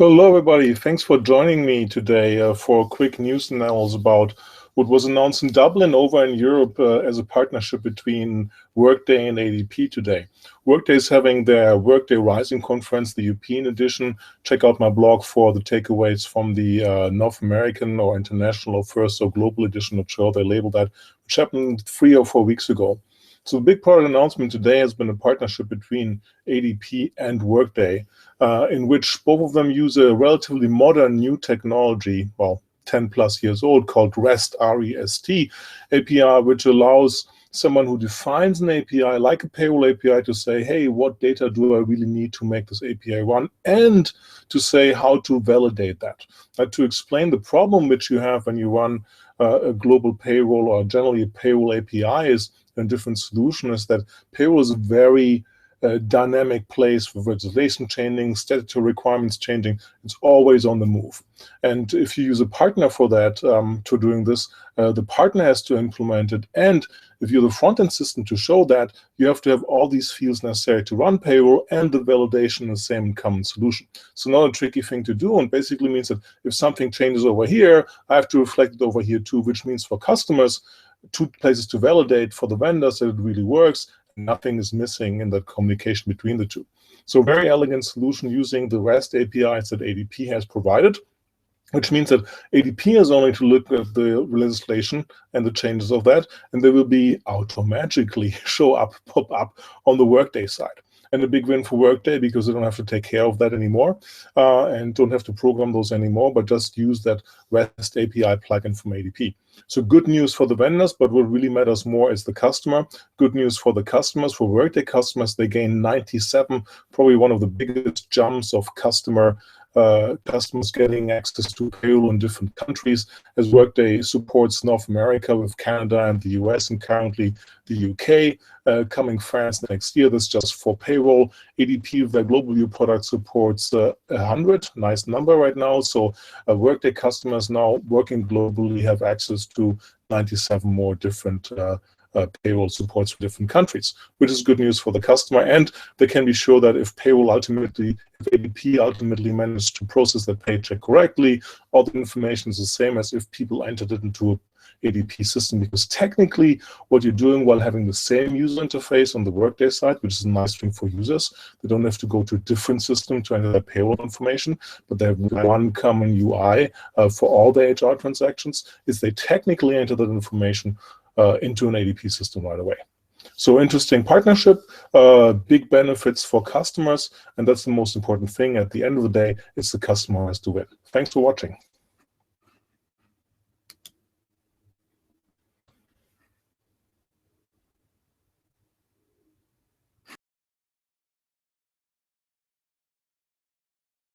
Hello, everybody. Thanks for joining me today for a quick news analysis about what was announced in Dublin over in Europe as a partnership between Workday and ADP today. Workday is having their Workday Rising conference, the European edition. Check out my blog for the takeaways from the North American or international or first or global edition, not sure they labeled that, which happened 3 or 4 weeks ago. So the big product announcement today has been a partnership between ADP and Workday, in which both of them use a relatively modern new technology, well, 10 plus years old, called REST, R-E-S-T API, which allows someone who defines an API, like a payroll API, to say, hey, what data do I really need to make this API run, and to say how to validate that. To explain the problem which you have when you run a global payroll or generally a payroll API is a different solution, is that payroll is a very dynamic place with legislation changing, statutory requirements changing. It's always on the move. And if you use a partner for that, to doing this, the partner has to implement it. And if you're the front-end system to show that, you have to have all these fields necessary to run payroll and the validation in the same common solution. So not a tricky thing to do, and basically means that if something changes over here, I have to reflect it over here too, which means for customers, 2 places to validate, for the vendors that it really works. Nothing is missing in the communication between the two. So very elegant solution using the REST APIs that ADP has provided, which means that ADP is only to look at the legislation and the changes of that, and they will be automatically pop up on the Workday side. And a big win for Workday because they don't have to take care of that anymore and don't have to program those anymore, but just use that REST API plugin from ADP. So good news for the vendors, but what really matters more is the customer. Good news for the customers, for Workday customers, they gain 97, probably one of the biggest jumps of customers getting access to payroll in different countries, as Workday supports North America with Canada and the US, and currently the UK, coming France next year. That's just for payroll. ADP with their global view product supports 100, nice number right now. So Workday customers now working globally have access to 97 more different payroll supports for different countries, which is good news for the customer. And they can be sure that if ADP ultimately managed to process that paycheck correctly, all the information is the same as if people entered it into an ADP system, because technically what you're doing while having the same user interface on the Workday side, which is a nice thing for users, they don't have to go to a different system to enter their payroll information, but they have one common UI for all their HR transactions, is they technically enter that information into an ADP system right away. So interesting partnership, big benefits for customers, and that's the most important thing. At the end of the day, it's the customer who has to win. Thanks for watching.